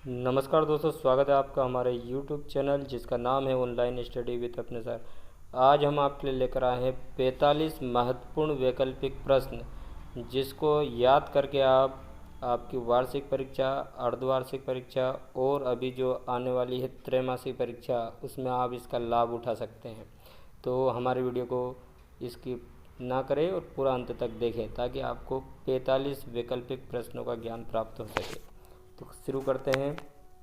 नमस्कार दोस्तों, स्वागत है आपका हमारे YouTube चैनल जिसका नाम है ऑनलाइन स्टडी विद अपने सर। आज हम आपके लिए लेकर आए हैं 45 महत्वपूर्ण वैकल्पिक प्रश्न जिसको याद करके आप आपकी वार्षिक परीक्षा, अर्धवार्षिक परीक्षा और अभी जो आने वाली है त्रैमासिक परीक्षा उसमें आप इसका लाभ उठा सकते हैं। तो हमारे वीडियो को स्किप ना करें और पूरा अंत तक देखें ताकि आपको 45 वैकल्पिक प्रश्नों का ज्ञान प्राप्त हो सके। तो शुरू करते हैं।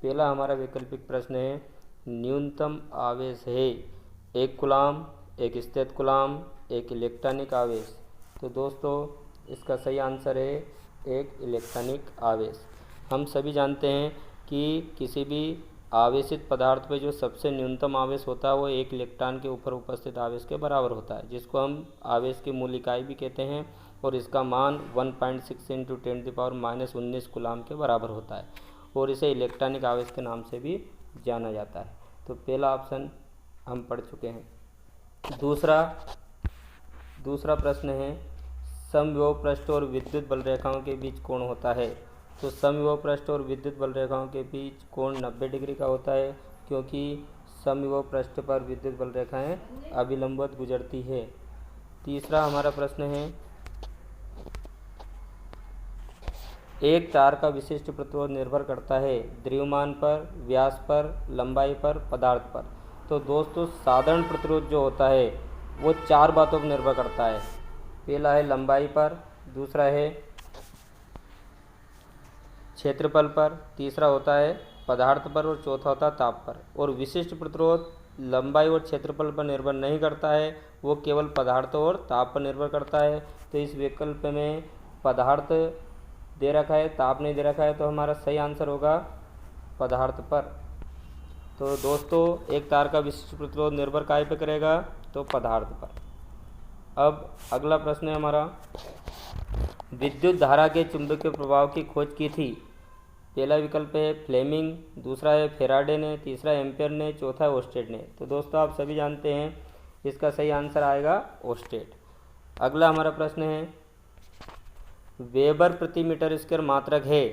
पहला हमारा वैकल्पिक प्रश्न है, न्यूनतम आवेश है एक कूलाम, एक स्थित कूलाम, एक इलेक्ट्रॉनिक आवेश। तो दोस्तों इसका सही आंसर है एक इलेक्ट्रॉनिक आवेश। हम सभी जानते हैं कि किसी भी आवेशित पदार्थ पे जो सबसे न्यूनतम आवेश होता है वो एक इलेक्ट्रॉन के ऊपर उपस्थित आवेश के बराबर होता है, जिसको हम आवेश की मूल इकाई भी कहते हैं और इसका मान 1.6 इंटू 10⁻⁻19 कूलाम के बराबर होता है और इसे इलेक्ट्रॉनिक आवेश के नाम से भी जाना जाता है। तो पहला ऑप्शन हम पढ़ चुके हैं। दूसरा प्रश्न है, समविभव पृष्ठ और विद्युत बल रेखाओं के बीच कोण होता है। तो समविभव पृष्ठ और विद्युत बल रेखाओं के बीच कोण 90 डिग्री का होता है, क्योंकि समविभव पृष्ठ पर विद्युत बल रेखाएं अभिलंबवत गुजरती है। तीसरा हमारा प्रश्न है, एक तार का विशिष्ट प्रतिरोध निर्भर करता है द्रव्यमान पर, व्यास पर, लंबाई पर, पदार्थ पर। तो दोस्तों साधारण प्रतिरोध जो होता है वो 4 बातों पर निर्भर करता है। पहला है लंबाई पर, दूसरा है क्षेत्रफल पर, तीसरा होता है पदार्थ पर और चौथा होता है ताप पर। और विशिष्ट प्रतिरोध लंबाई और क्षेत्रफल पर निर्भर नहीं करता है, वो केवल पदार्थ और ताप पर निर्भर करता है। तो इस विकल्प में पदार्थ दे रखा है, ताप नहीं दे रखा है, तो हमारा सही आंसर होगा पदार्थ पर। तो दोस्तों एक तार का विशिष्ट प्रतिरोध निर्भर काय पे करेगा, तो पदार्थ पर। अब अगला प्रश्न है हमारा, विद्युत धारा के चुंबकीय प्रभाव की खोज की थी। पहला विकल्प है फ्लेमिंग, दूसरा है फेराडे ने, तीसरा एम्पियर ने, चौथा है ओस्टेड ने। तो दोस्तों आप सभी जानते हैं इसका सही आंसर आएगा ओस्टेड। अगला हमारा प्रश्न है, वेबर प्रति मीटर स्क्वायर मात्रक है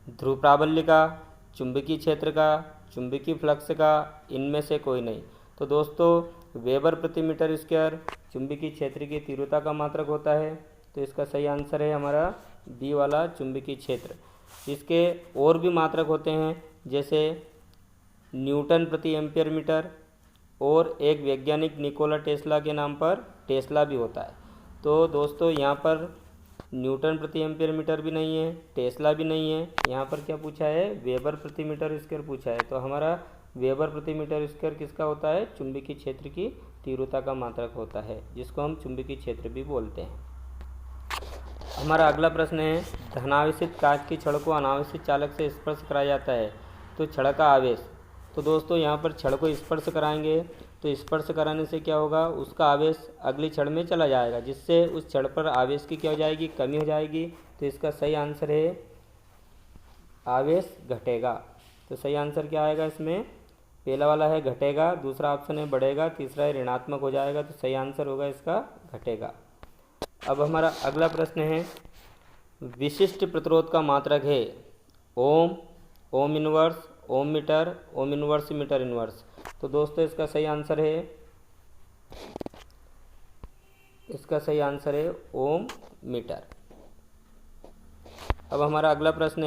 ध्रुव प्राबल्य का, चुंबकीय क्षेत्र का, चुंबकीय फ्लक्स का, इनमें से कोई नहीं। तो दोस्तों वेबर प्रति मीटर स्क्वायर चुंबकीय क्षेत्र की तीव्रता का मात्रक होता है, तो इसका सही आंसर है हमारा बी वाला चुंबकीय क्षेत्र। इसके और भी मात्रक होते हैं जैसे न्यूटन प्रति एम्पियर मीटर और एक वैज्ञानिक निकोला टेस्ला के नाम पर टेस्ला भी होता है। तो दोस्तों यहाँ पर न्यूटन प्रति एम्पियर मीटर भी नहीं है, टेस्ला भी नहीं है, यहाँ पर क्या पूछा है वेबर प्रति मीटर स्क्वायर पूछा है। तो हमारा वेबर प्रति मीटर स्क्वायर किसका होता है, चुंबकीय क्षेत्र की तीव्रता का मात्रक होता है, जिसको हम चुंबकीय क्षेत्र भी बोलते हैं। हमारा अगला प्रश्न है, धनावेशित कांच की छड़ को अनावेशित चालक से स्पर्श कराया जाता है, तो छड़ का आवेश। तो दोस्तों यहाँ पर छड़ को स्पर्श कराएंगे तो स्पर्श कराने से क्या होगा, उसका आवेश अगली छड़ में चला जाएगा, जिससे उस छड़ पर आवेश की क्या हो जाएगी, कमी हो जाएगी। तो इसका सही आंसर है आवेश घटेगा। तो सही आंसर क्या आएगा इसमें, पहला वाला है घटेगा, दूसरा ऑप्शन है बढ़ेगा, तीसरा है ऋणात्मक हो जाएगा। तो सही आंसर होगा इसका घटेगा। अब हमारा अगला प्रश्न है, विशिष्ट प्रतिरोध का मात्रक है ohm, ohm inverse, ohm metre, ohm inverse, metre inverse. तो दोस्तों इसका सही आंसर है ओम मीटर। अब हमारा अगला प्रश्न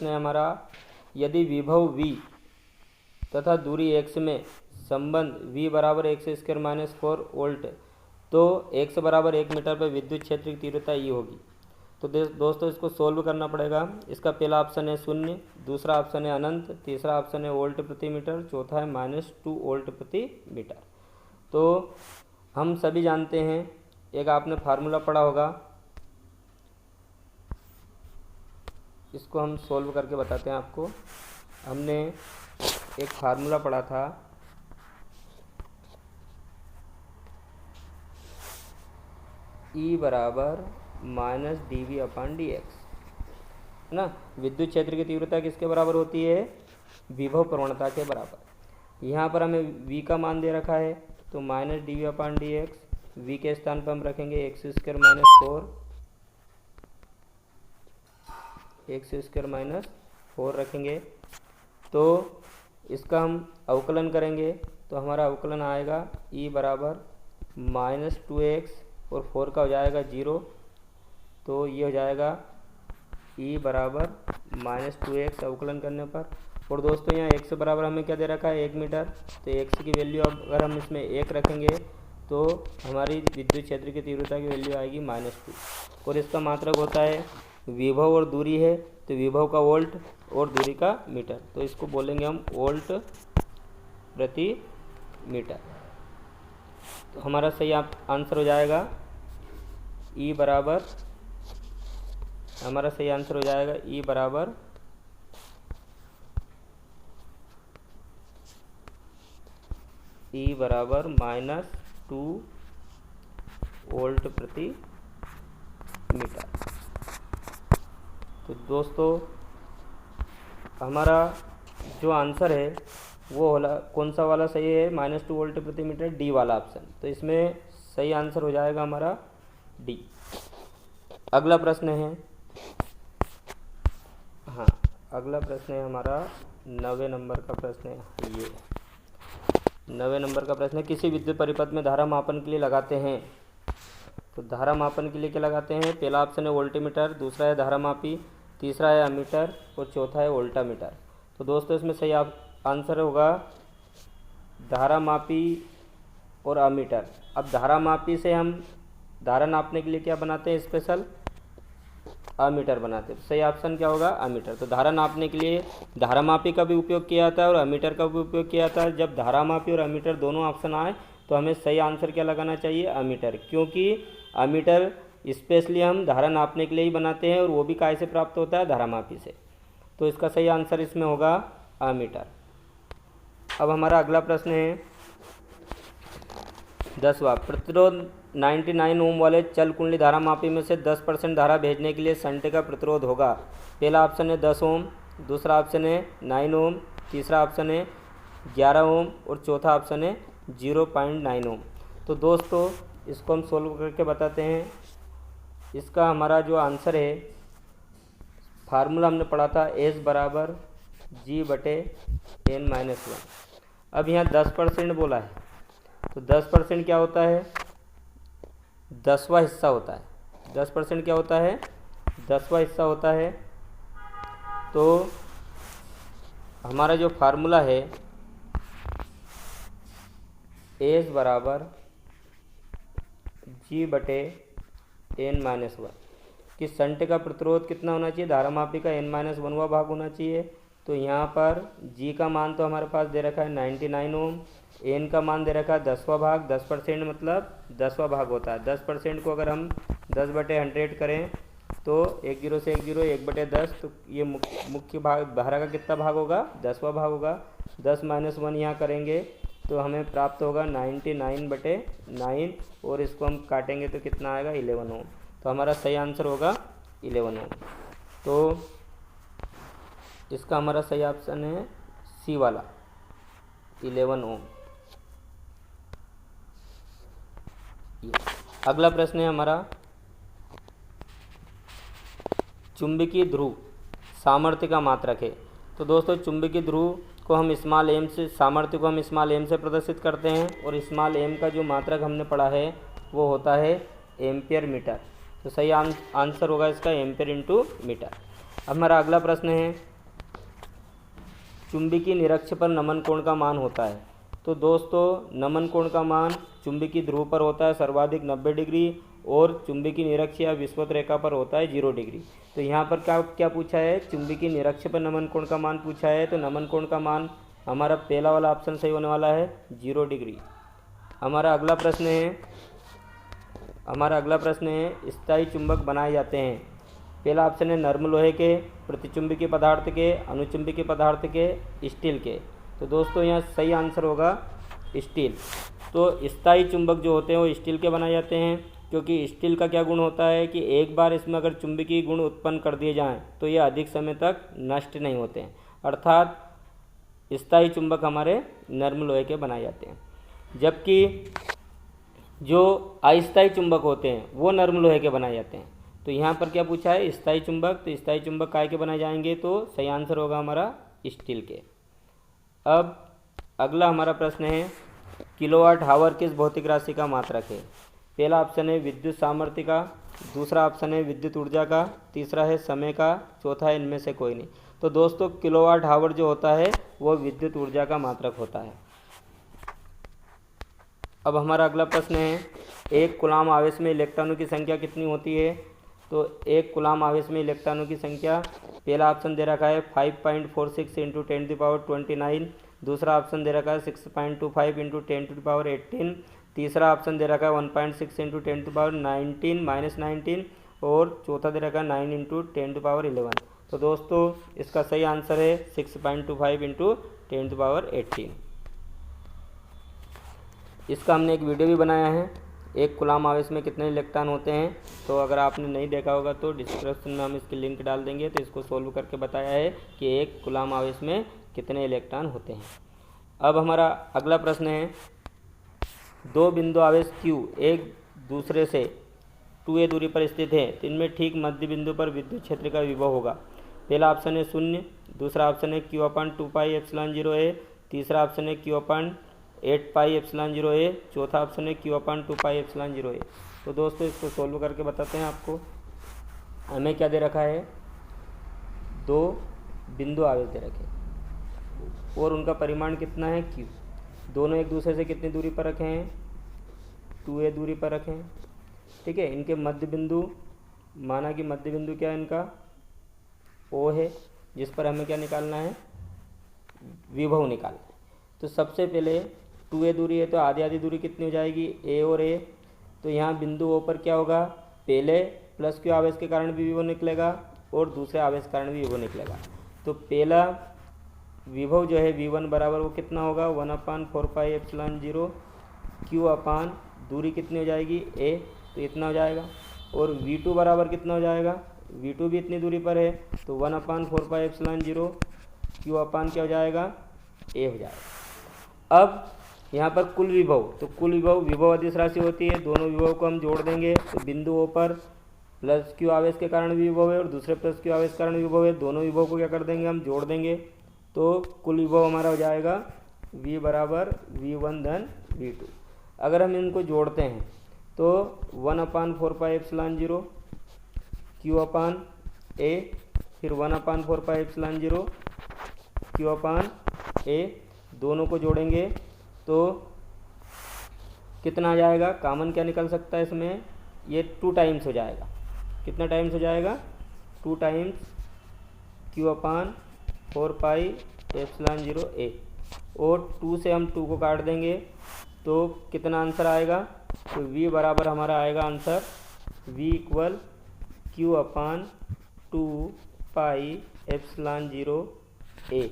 है हमारा, यदि विभव V तथा दूरी x में संबंध V बराबर x² - 4 वोल्ट, तो x बराबर 1 मीटर पर विद्युत क्षेत्र की तीव्रता E होगी। तो दोस्तों इसको सोल्व करना पड़ेगा। इसका पहला ऑप्शन है 0, दूसरा ऑप्शन है अनंत, तीसरा ऑप्शन है वोल्ट प्रति मीटर, चौथा है -2 वोल्ट प्रति मीटर। तो हम सभी जानते हैं, एक आपने फार्मूला पढ़ा होगा, इसको हम सोल्व करके बताते हैं आपको। हमने एक फार्मूला पढ़ा था, E बराबर -dV/dx, है ना। विद्युत क्षेत्र की तीव्रता किसके बराबर होती है, विभव प्रवणता के बराबर। यहाँ पर हमें V का मान दे रखा है, तो -dV/dx, V के स्थान पर हम रखेंगे x² - 4 एक्स स्क्वायर माइनस 4 रखेंगे तो इसका हम अवकलन करेंगे तो हमारा अवकलन आएगा ई बराबर -2x और 4 का हो जाएगा 0, तो ये हो जाएगा ई बराबर -2x अवकलन करने पर। और दोस्तों यहाँ x बराबर हमें क्या दे रखा है 1 मीटर, तो x की वैल्यू अगर हम इसमें 1 रखेंगे तो हमारी विद्युत क्षेत्र की तीव्रता की वैल्यू आएगी -2। और इसका मात्रक होता है विभव और दूरी है, तो विभव का वोल्ट और दूरी का मीटर, तो इसको बोलेंगे हम वोल्ट प्रति मीटर। तो हमारा सही आंसर हो जाएगा ई बराबर, हमारा सही आंसर हो जाएगा ई बराबर -2 वोल्ट प्रति मीटर। तो दोस्तों हमारा जो आंसर है वो वाला कौन सा वाला सही है, -2 वोल्ट प्रति मीटर, डी वाला ऑप्शन। तो इसमें सही आंसर हो जाएगा हमारा डी। अगला प्रश्न है, हाँ अगला प्रश्न है हमारा 9वें नंबर का प्रश्न है। ये 9वें नंबर का प्रश्न है, किसी विद्युत परिपथ में धारा मापन के लिए लगाते हैं। तो धारा मापन के लिए क्या लगाते हैं, पहला ऑप्शन है वोल्टीमीटर, दूसरा है धारा मापी, तीसरा है अमीटर और चौथा है वोल्टामीटर। तो दोस्तों इसमें सही आंसर होगा धारा मापी और अमीटर। अब धारा मापी से हम धारा नापने के लिए क्या बनाते हैं, स्पेशल अमीटर बनाते हैं। सही ऑप्शन क्या होगा, अमीटर। तो धारा नापने के लिए धारा मापी का भी उपयोग किया जाता है और अमीटर का भी उपयोग किया जाता है। जब धारा मापी और अमीटर दोनों ऑप्शन आए तो हमें सही आंसर क्या लगाना चाहिए, अमीटर, क्योंकि अमीटर स्पेशली हम धारा नापने के लिए ही बनाते हैं और वो भी काय से प्राप्त होता है, धारा मापी से। तो इसका सही आंसर इसमें होगा अमीटर। अब हमारा अगला प्रश्न है 10वां, प्रतिरोध 99 ओम वाले चल कुंडली धारा मापी में से 10% धारा भेजने के लिए शंट का प्रतिरोध होगा। पहला ऑप्शन है 10 ओम, दूसरा ऑप्शन है 9 ओम, तीसरा ऑप्शन है 11 ओम और चौथा ऑप्शन है 0.9 ओम। तो दोस्तों इसको हम सोल्व करके बताते हैं। इसका हमारा जो आंसर है, फार्मूला हमने पढ़ा था S बराबर G/N-1। अब यहाँ 10% बोला है, तो 10% क्या होता है, 10वां हिस्सा होता है। 10% क्या होता है, 10वां हिस्सा होता है। तो हमारा जो फार्मूला है S बराबर G/N-1 कि शंट का प्रतिरोध कितना होना चाहिए, धारा मापी का N-1वां भाग होना चाहिए। तो यहाँ पर G का मान तो हमारे पास दे रखा है 99 ओम, N का मान दे रखा है 10वां भाग, 10% मतलब 10वां भाग होता है। 10% को अगर हम 10/100 करें तो 1 0 से 1 0, 1/10, तो ये मुख्य भाग धारा का कितना भाग होगा, 10वां भाग होगा। 10 - 1 यहाँ करेंगे तो हमें प्राप्त होगा 99/9 और इसको हम काटेंगे तो कितना आएगा, 11 ओम। तो हमारा सही आंसर होगा 11 ओम। तो इसका हमारा सही ऑप्शन है सी वाला 11 ओम। अगला प्रश्न है हमारा, चुंबकीय ध्रुव सामर्थ्य का मात्रक है। तो दोस्तों चुंबकीय ध्रुव को हम स्मॉल एम से, सामर्थ्य को हम स्मॉल एम से प्रदर्शित करते हैं और स्मॉल एम का जो मात्रक हमने पढ़ा है वो होता है एम्पियर मीटर। तो सही आंसर होगा इसका एम्पियर इंटू मीटर। अब हमारा अगला प्रश्न है, चुंबकीय निरक्ष पर नमन कोण का मान होता है। तो दोस्तों नमन कोण का मान चुंबकीय ध्रुव पर होता है सर्वाधिक 90 डिग्री और चुंबकीय निरक्ष या विषुवत रेखा पर होता है 0 डिग्री। तो यहाँ पर क्या पूछा है, चुंबकीय निरक्ष पर नमन कोण का मान पूछा है। तो नमन कोण का मान हमारा पहला वाला ऑप्शन सही होने वाला है 0 डिग्री। हमारा अगला प्रश्न है स्थायी चुंबक बनाए जाते हैं। पहला ऑप्शन है नर्म लोहे के, प्रतिचुंबकीय पदार्थ के, अनुचुंबकीय पदार्थ के, स्टील के। तो दोस्तों यहाँ सही आंसर होगा स्टील। तो स्थायी चुंबक जो होते हैं वो स्टील के बनाए जाते हैं, क्योंकि स्टील का क्या गुण होता है कि एक बार इसमें अगर चुंबकीय गुण उत्पन्न कर दिए जाएं तो ये अधिक समय तक नष्ट नहीं होते हैं। अर्थात स्थायी चुंबक हमारे नर्म लोहे के बनाए जाते हैं, जबकि जो अस्थायी चुंबक होते हैं वो नर्म लोहे के बनाए जाते हैं। तो यहाँ पर क्या पूछा है, स्थायी चुंबक, तो स्थायी चुंबक काय के बनाए जाएंगे, तो सही आंसर होगा हमारा स्टील के। अब अगला हमारा प्रश्न है, किलोवाट हावर किस भौतिक राशि का मात्रक है। पहला ऑप्शन है विद्युत सामर्थ्य का, दूसरा ऑप्शन है विद्युत ऊर्जा का, तीसरा है समय का, चौथा है इनमें से कोई नहीं। तो दोस्तों किलोवाट हावर जो होता है वो विद्युत ऊर्जा का मात्रक होता है। अब हमारा अगला प्रश्न है, एक कूलाम आवेश में इलेक्ट्रॉनों की संख्या कितनी होती है। तो एक कूलाम आवेश में इलेक्ट्रॉनों की संख्या, पहला ऑप्शन दे रखा है 5.46 इंटू 10⁻²9, दूसरा ऑप्शन दे रखा है 6.25 इंटू 10⁻18, तीसरा ऑप्शन दे रखा है 1.6 इंटू 10⁻19 और चौथा दे रखा है 9 इंटू 10⁻11। तो दोस्तों इसका सही आंसर है 6.25 इंटू 10⁻18। इसका हमने एक वीडियो भी बनाया है, एक कूलाम आवेश में कितने इलेक्ट्रॉन होते हैं। तो अगर आपने नहीं देखा होगा तो डिस्क्रिप्शन में हम इसकी लिंक डाल देंगे। तो इसको सोल्व करके बताया है कि एक कूलाम आवेश में कितने इलेक्ट्रॉन होते हैं। अब हमारा अगला प्रश्न है, दो बिंदु आवेश Q एक दूसरे से 2a दूरी पर स्थित है, तो इनमें ठीक मध्य बिंदु पर विद्युत क्षेत्र का विभव होगा। पहला ऑप्शन है 0, दूसरा ऑप्शन है Q/2πε0a, तीसरा ऑप्शन है Q/8πε0a, चौथा ऑप्शन है Q/2πε0a। तो दोस्तों इसको सोल्व करके बताते हैं आपको। हमें क्या दे रखा है, दो बिंदु आवेश दे रखे और उनका परिमाण कितना है Q। दोनों एक दूसरे से कितनी दूरी पर रखे हैं, 2a दूरी पर रखे हैं। ठीक है, इनके मध्य बिंदु, माना कि मध्य बिंदु क्या है इनका, O है, जिस पर हमें क्या निकालना है, विभव निकालना है। तो सबसे पहले 2a दूरी है तो आधी आधी दूरी कितनी हो जाएगी, a और a। तो यहाँ बिंदु O पर क्या होगा, पहले प्लस Q आवेश के कारण भी विभव निकलेगा और दूसरे आवेश के कारण भी विभव निकलेगा। तो पहला विभव जो है V1 बराबर वो कितना होगा, 1/4πε0 Q अपान दूरी कितनी हो जाएगी a, तो इतना हो जाएगा। और V2 बराबर कितना हो जाएगा, V2 भी इतनी दूरी पर है तो 1/4πε0 Q अपान क्या हो जाएगा, a हो जाएगा। अब यहाँ पर कुल विभव, तो कुल विभव अदिश राशि होती है, दोनों विभव को हम जोड़ देंगे। तो बिंदु O पर प्लस Q आवेश के कारण भी विभव है और दूसरे प्लस Q आवेश के कारण विभव है, दोनों विभव को क्या कर देंगे, हम जोड़ देंगे। तो कुल विभव हमारा हो जाएगा V बराबर V1 धन V2। अगर हम इनको जोड़ते हैं तो 1/4πε0 Q अपान a, फिर 1/4πε0 Q अपान a, दोनों को जोड़ेंगे तो कितना आ जाएगा, कॉमन क्या निकल सकता है इसमें, ये 2 टाइम्स हो जाएगा। कितना टाइम्स हो जाएगा, 2 टाइम्स Q अपान 4πε0 a, और 2 से हम 2 को काट देंगे तो कितना आंसर आएगा, तो V बराबर हमारा आएगा answer V equal Q upon 2πε0 a।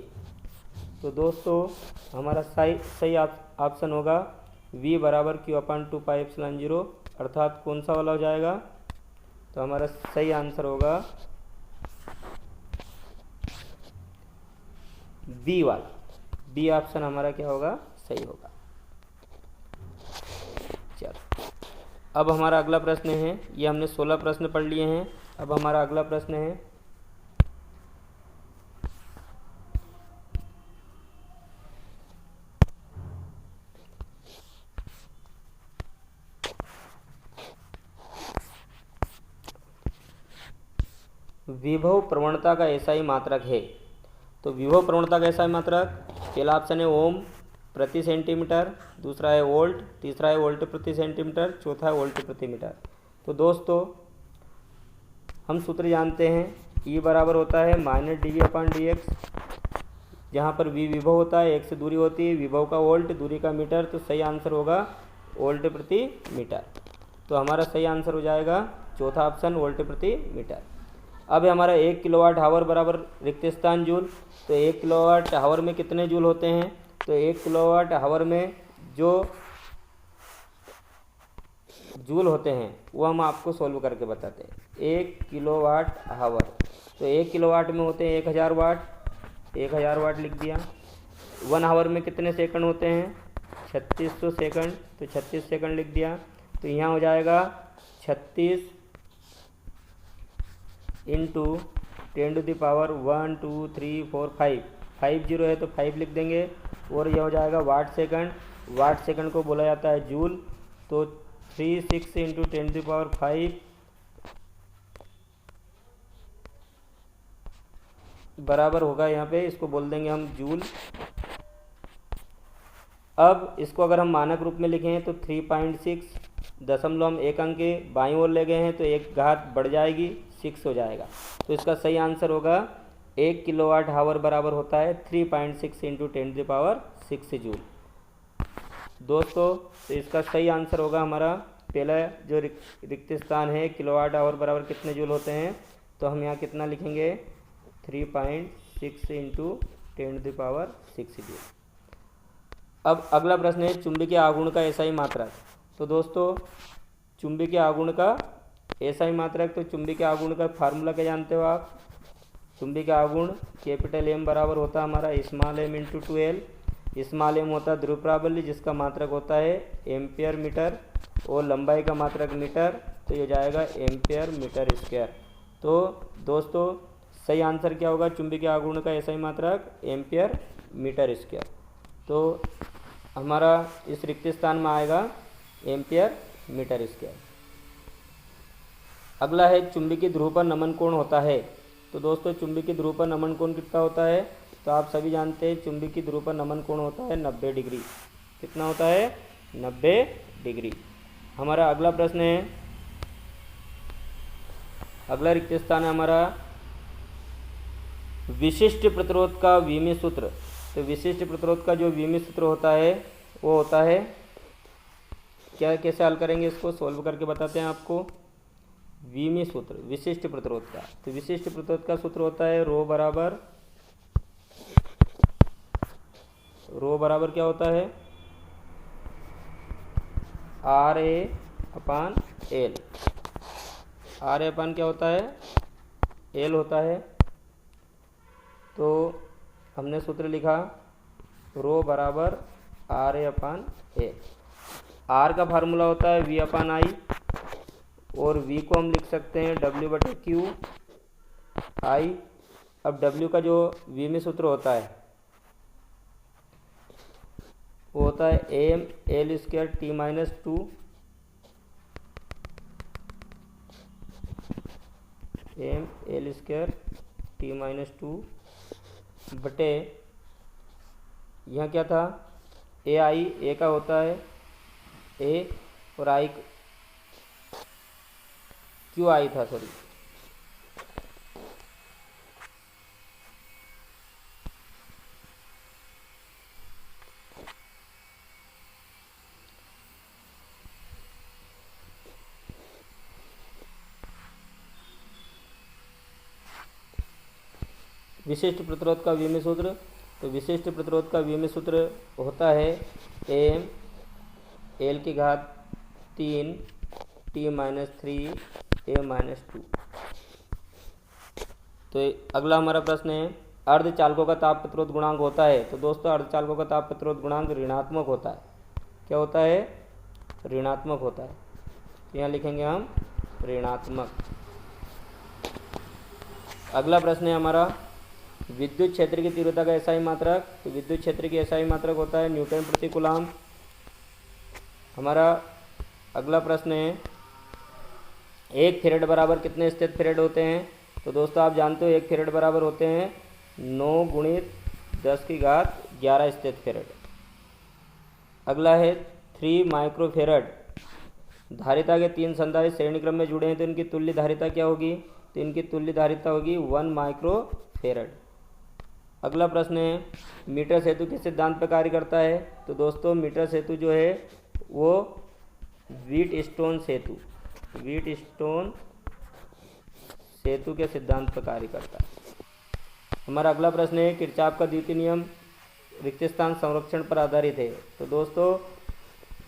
तो दोस्तों हमारा सही ऑप्शन होगा V बराबर Q अपान 2πε0, अर्थात कौन सा वाला हो जाएगा, तो हमारा सही आंसर होगा बी वाला, बी ऑप्शन हमारा क्या होगा, सही होगा। चलो अब हमारा अगला प्रश्न है, ये हमने 16 प्रश्न पढ़ लिए हैं। अब हमारा अगला प्रश्न है, विभव प्रवणता का ऐसा ही मात्रक है। तो विभव प्रवणता का ऐसा ही मात्रक, पहला ऑप्शन है ओम प्रति सेंटीमीटर, दूसरा है वोल्ट, तीसरा है वोल्ट प्रति सेंटीमीटर, चौथा है वोल्ट प्रति मीटर। तो दोस्तों हम सूत्र जानते हैं, E बराबर होता है -dV/dx, जहाँ पर V विभव होता है, 1 से दूरी होती है, विभव का वोल्ट, दूरी का मीटर। तो सही आंसर होगा वोल्ट प्रति मीटर। तो हमारा सही आंसर हो जाएगा चौथा ऑप्शन, वोल्ट प्रति मीटर। अब हमारा 1 किलोवाट हावर बराबर रिक्त स्थान जूल। तो 1 किलोवाट हावर में कितने जूल होते हैं, तो 1 किलोवाट हावर में जो जूल होते हैं वो हम आपको सोल्व करके बताते हैं। 1 किलोवाट हावर, तो 1 किलोवाट में होते हैं 1000 वाट, 1000 वाट लिख दिया। 1 हावर में कितने सेकंड होते हैं, 3600 सेकंड, तो 36 सेकंड लिख दिया। तो यहाँ हो जाएगा 36 इंटू 10⁻1 2 3 4 5, 5 जीरो है तो 5 लिख देंगे, और यह हो जाएगा वाट सेकंड। वाट सेकंड को बोला जाता है जूल, तो 36 इंटू 10⁵ बराबर होगा, यहाँ पे इसको बोल देंगे हम जूल। अब इसको अगर हम मानक रूप में लिखें तो 3.6, दशमलव हम एक अंक के बाईं ओर ले गए हैं तो एक घात बढ़ जाएगी, 6 हो जाएगा। तो इसका सही आंसर होगा 1 किलोवाट आवर बराबर होता है 3.6 इंटू 10⁶ जूल। दोस्तों तो इसका सही आंसर होगा हमारा पहला जो रिक्त स्थान है, किलोवाट आवर बराबर कितने जूल होते हैं, तो हम यहाँ कितना लिखेंगे 3.6 इंटू 10⁶ जूल। अब अगला प्रश्न है चुंबकीय आघूर्ण का एसआई मात्रक। तो दोस्तों चुंबकीय आघूर्ण का एसआई मात्रक, तो चुंबकीय आघूर्ण का फार्मूला क्या जानते हो आप। चुंबकीय आघूर्ण कैपिटल एम बराबर होता है हमारा small M into 2L। Small M होता है ध्रुव प्राबल्य जिसका मात्रक होता है एम्पियर मीटर, और लंबाई का मात्रक मीटर, तो ये जाएगा एम्पियर मीटर स्क्वायर। तो दोस्तों सही आंसर क्या होगा चुंबकीय आघूर्ण का एसआई मात्रक एम्पियर मीटर स्क्वायर। तो हमारा इस रिक्त स्थान में आएगा एम्पियर मीटर स्क्वायर। अगला है चुंबकीय ध्रुव पर नमन कोण होता है। तो दोस्तों चुंबकीय ध्रुव पर नमन कोण कितना होता है, तो आप सभी जानते हैं चुंबकीय ध्रुव पर नमन कोण होता है 90 डिग्री। कितना होता है 90 डिग्री। हमारा अगला प्रश्न है, अगला रिक्त स्थान है हमारा विशिष्ट प्रतिरोध का विमीय सूत्र। तो विशिष्ट प्रतिरोध का जो विमीय सूत्र होता है वो होता है क्या, कैसे हल करेंगे इसको सॉल्व करके बताते हैं आपको। विमीय सूत्र विशिष्ट प्रतिरोध का, तो विशिष्ट प्रतिरोध का सूत्र होता है रो बराबर क्या होता है RA/L। RA/ क्या होता है L होता है। तो हमने सूत्र लिखा रो बराबर RA/L। R का फार्मूला होता है V/I, और V को हम लिख सकते हैं W/Q/I। अब W का जो विमीय सूत्र होता है वो होता है mL² T-2 mL² T-2 बटे, यहाँ क्या था AI, A का होता है A और I QI था, सॉरी। विशिष्ट प्रतिरोध का विमीय सूत्र, तो विशिष्ट प्रतिरोध का विमीय सूत्र होता है mL की घात 3 T-3 A-2। तो अगला हमारा प्रश्न है अर्धचालकों का ताप प्रतिरोध गुणांक होता है। तो दोस्तों अर्धचालकों का ताप प्रतिरोध गुणांक ऋणात्मक होता है। क्या होता है ऋणात्मक होता है, तो यहाँ लिखेंगे हम ऋणात्मक। अगला प्रश्न है हमारा विद्युत क्षेत्र की तीव्रता का एसआई मात्रक। तो विद्युत क्षेत्र की एसआई मात्रक होता है न्यूटन प्रति कूलम्ब। हमारा अगला प्रश्न है एक फेरेड बराबर कितने स्थित फेरेड होते हैं। तो दोस्तों आप जानते हो एक फेरेड बराबर होते हैं 9 × 10⁻11 स्थित फेरेड। अगला है 3 माइक्रोफेरेड। धारिता के 3 संधारित्र श्रेणी क्रम में जुड़े हैं तो इनकी तुल्य धारिता क्या होगी, तो इनकी तुल्य धारिता होगी 1 माइक्रोफेरेड। अगला प्रश्न है मीटर सेतु किस सिद्धांत पर कार्य करता है। तो दोस्तों मीटर सेतु जो है वो व्हीटस्टोन सेतु के सिद्धांत पर कार्य करता है। हमारा अगला प्रश्न है किरचॉफ का द्वितीय नियम रिक्त स्थान संरक्षण पर आधारित है। तो दोस्तों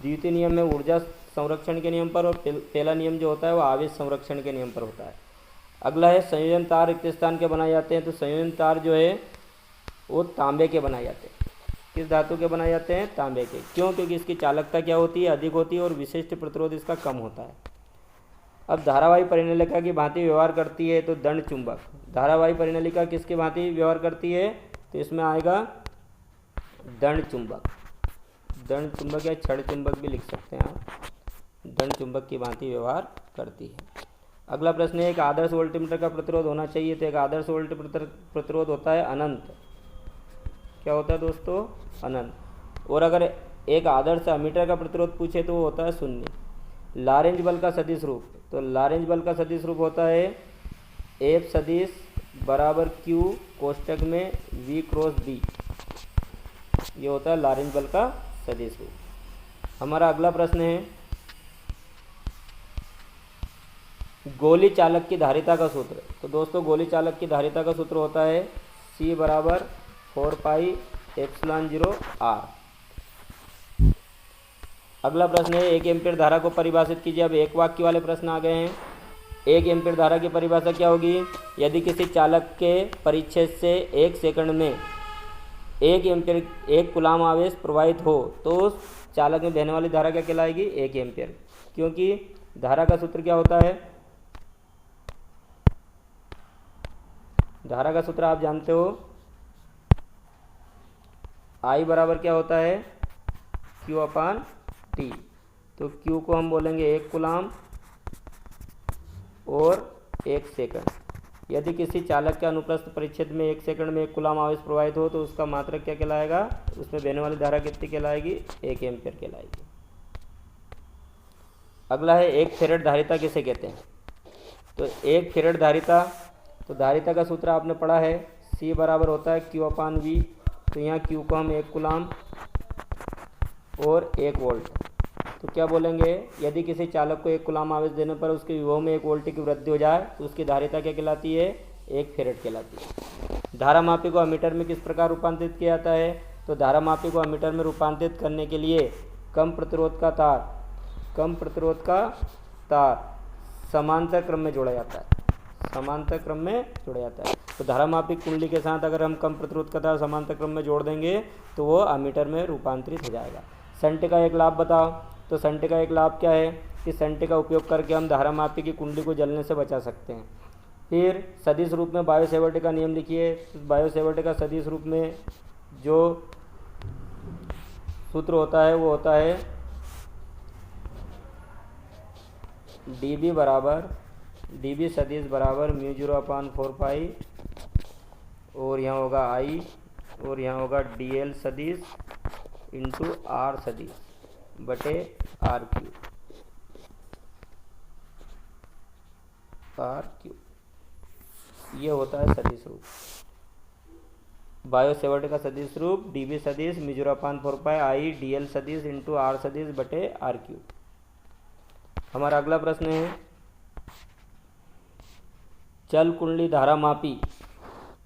द्वितीय नियम में ऊर्जा संरक्षण के नियम पर, और पहला नियम जो होता है वो आवेश संरक्षण के नियम पर होता है। अगला है संयोजन तार रिक्त स्थान के बनाए जाते हैं। तो संयोजन तार जो है वो तांबे के बनाए जाते हैं। किस धातु के बनाए जाते हैं, तांबे के। क्यों, क्योंकि इसकी चालकता क्या होती है, अधिक होती है, और विशिष्ट प्रतिरोध इसका कम होता है। अब धारावाही परिनलिका की भांति व्यवहार करती है तो दंड चुंबक, धारावाही परिनलिका किसकी भांति व्यवहार करती है, तो इसमें आएगा दंड चुंबक। दंड चुंबक या छड़ चुंबक भी लिख सकते हैं आप, दंड चुंबक की भांति व्यवहार करती है। अगला प्रश्न है, एक आदर्श वोल्टमीटर का प्रतिरोध होना चाहिए, तो एक आदर्श वोल्टमीटर प्रतिरोध होता है अनंत। क्या होता है दोस्तों, अनंत। और अगर एक आदर्श अमीटर का प्रतिरोध पूछे तो वो होता है शून्य। लारेंज बल का सदिश रूप, तो लारेंज बल का सदिश रूप होता है एफ सदिश बराबर क्यू कोष्टक में वी क्रॉस बी, ये होता है लारेंज बल का सदिश रूप। हमारा अगला प्रश्न है, गोली चालक की धारिता का सूत्र। तो दोस्तों गोली चालक की धारिता का सूत्र होता है C बराबर 4 पाई एप्सिलॉन 0 R। अगला प्रश्न है, 1 एम्पीयर धारा को परिभाषित कीजिए। अब एक वाक्य वाले प्रश्न आ गए हैं। 1 एम्पीयर धारा की परिभाषा क्या होगी, यदि किसी चालक के परिच्छेद से 1 सेकंड में 1 एम्पीयर 1 कूलाम आवेश प्रवाहित हो तो उस चालक में बहने वाली धारा क्या कहलाएगी, 1 एम्पीयर। क्योंकि धारा का सूत्र क्या होता है, धारा का सूत्र आप जानते हो, I बराबर क्या होता है, Q अपान T। तो Q को हम बोलेंगे 1 कूलाम और 1 सेकंड। यदि किसी चालक के अनुप्रस्थ परिच्छेद में 1 सेकंड में 1 कूलाम आवेश प्रवाहित हो तो उसका मात्रक क्या कहलाएगा, उसमें बहने वाली धारा कितनी कहलाएगी, 1 एम्पीयर कहलाएगी। अगला है, 1 फेरेड धारिता किसे कहते हैं। तो 1 फेरेड धारिता, तो धारिता का सूत्र आपने पढ़ा है, C बराबर होता है Q अपान V। तो यहाँ Q को हम 1 कूलाम और 1 वोल्ट, तो क्या बोलेंगे, यदि किसी चालक को 1 कूलाम आवेश देने पर उसके विभव में 1 वोल्ट की वृद्धि हो जाए तो उसकी धारिता क्या कहलाती है, 1 फेरेड कहलाती है। धारा मापी को अमीटर में किस प्रकार रूपांतरित किया जाता है। तो धारा मापी को अमीटर में रूपांतरित करने के लिए कम प्रतिरोध का तार समांतर क्रम में जोड़ा जाता है, समांतर क्रम में जोड़ा जाता है। तो धारा मापी कुंडली के साथ अगर हम कम प्रतिरोध का तार समांतर क्रम में जोड़ देंगे तो वो अमीटर में रूपांतरित हो जाएगा। संट का एक लाभ बताओ। तो संट का एक लाभ क्या है कि संट का उपयोग करके हम धारा मापी की कुंडली को जलने से बचा सकते हैं। फिर सदिश रूप में बायो-सेवर्ट का नियम लिखिए। बायो-सेवर्ट का सदिश रूप में जो सूत्र होता है वो होता है dB सदिश बराबर म्यू 0/4 पाई, और यहाँ होगा I और यहाँ होगा dl सदिश इंटू R सदिश बटे RQ। ये होता है सदिश रूप। बायो-सेवर्ट का सदिश रूप dB सदिश म्यू 0/4 पाई I dl सदिश इंटू R सदिश बटे RQ। हमारा अगला प्रश्न है, चल कुंडली धारा मापी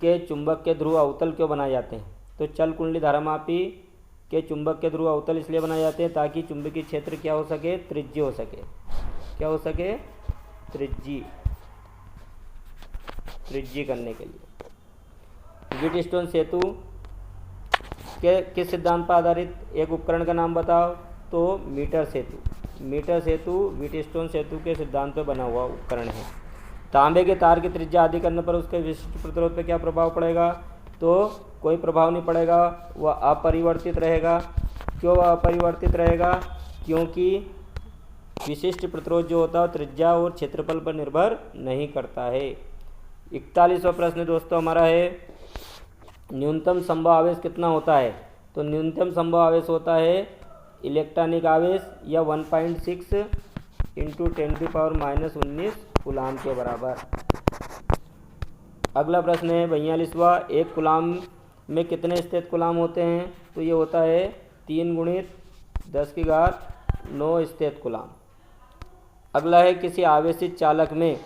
के चुंबक के ध्रुव अवतल क्यों बनाए जाते हैं। तो चल कुंडली धारा मापी के चुंबक के ध्रुव अवतल इसलिए बनाए जाते हैं ताकि चुंबकीय क्षेत्र क्या हो सके, त्रिज्यी हो सके। क्या हो सके, त्रिज्यी करने के लिए। व्हीटस्टोन सेतु के किस सिद्धांत पर आधारित एक उपकरण का नाम बताओ। तो मीटर सेतु व्हीटस्टोन सेतु के सिद्धांत पर बना हुआ उपकरण है। तांबे के तार की त्रिज्या आदि करने पर उसके विशिष्ट प्रतिरोध पर क्या प्रभाव पड़ेगा। तो कोई प्रभाव नहीं पड़ेगा, वह अपरिवर्तित रहेगा। क्यों वह अपरिवर्तित रहेगा, क्योंकि विशिष्ट प्रतिरोध जो होता है त्रिज्या और क्षेत्रफल पर निर्भर नहीं करता है। 41वां प्रश्न दोस्तों हमारा है, न्यूनतम संभव आवेश कितना होता है। तो न्यूनतम संभव आवेश होता है इलेक्ट्रॉनिक आवेश या 1.6 इंटू 10⁻⁻19 कूलाम के बराबर। अगला प्रश्न है 42वां, 1 कूलाम में कितने स्थित कूलाम होते हैं। तो ये होता है 3 × 10⁹ स्थित कूलाम। अगला है, किसी आवेशित चालक में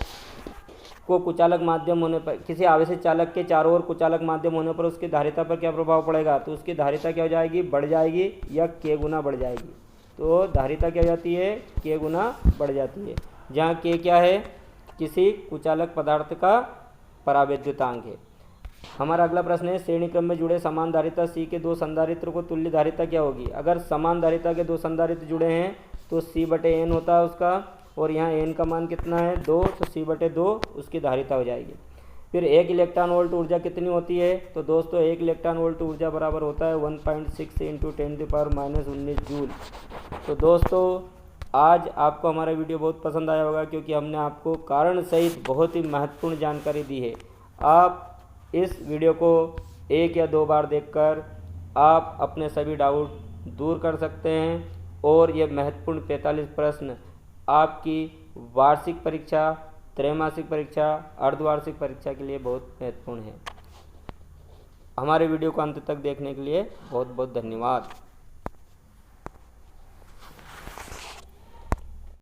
को कुचालक माध्यम होने पर, किसी आवेशित चालक के चारों ओर कुचालक माध्यम होने पर उसकी धारिता पर क्या प्रभाव पड़ेगा। तो उसकी धारिता क्या हो जाएगी, बढ़ जाएगी या k गुना बढ़ जाएगी। तो धारिता क्या हो जाती है, k गुना बढ़ जाती है, जहाँ k क्या है, किसी कुचालक पदार्थ का परावैद्युतांक है। हमारा अगला प्रश्न है, श्रेणी क्रम में जुड़े समान धारिता C के 2 संधारित्र को तुल्य धारिता क्या होगी। अगर समान धारिता के 2 संधारित्र जुड़े हैं तो C/N होता है उसका, और यहाँ एन का मान कितना है 2, तो C/2 उसकी धारिता हो जाएगी। फिर 1 इलेक्ट्रॉन वोल्ट ऊर्जा कितनी होती है, तो दोस्तों 1 इलेक्ट्रॉन वोल्ट ऊर्जा बराबर होता है 1.6 × 10⁻⁻19 जूल। तो दोस्तों आज आपको हमारा वीडियो बहुत पसंद आया होगा, क्योंकि हमने आपको कारण सहित बहुत ही महत्वपूर्ण जानकारी दी है। आप इस वीडियो को 1 या 2 बार देखकर आप अपने सभी डाउट दूर कर सकते हैं, और ये महत्वपूर्ण 45 प्रश्न आपकी वार्षिक परीक्षा, त्रैमासिक परीक्षा, अर्धवार्षिक परीक्षा के लिए बहुत महत्वपूर्ण है। हमारे वीडियो को अंत तक देखने के लिए बहुत बहुत धन्यवाद।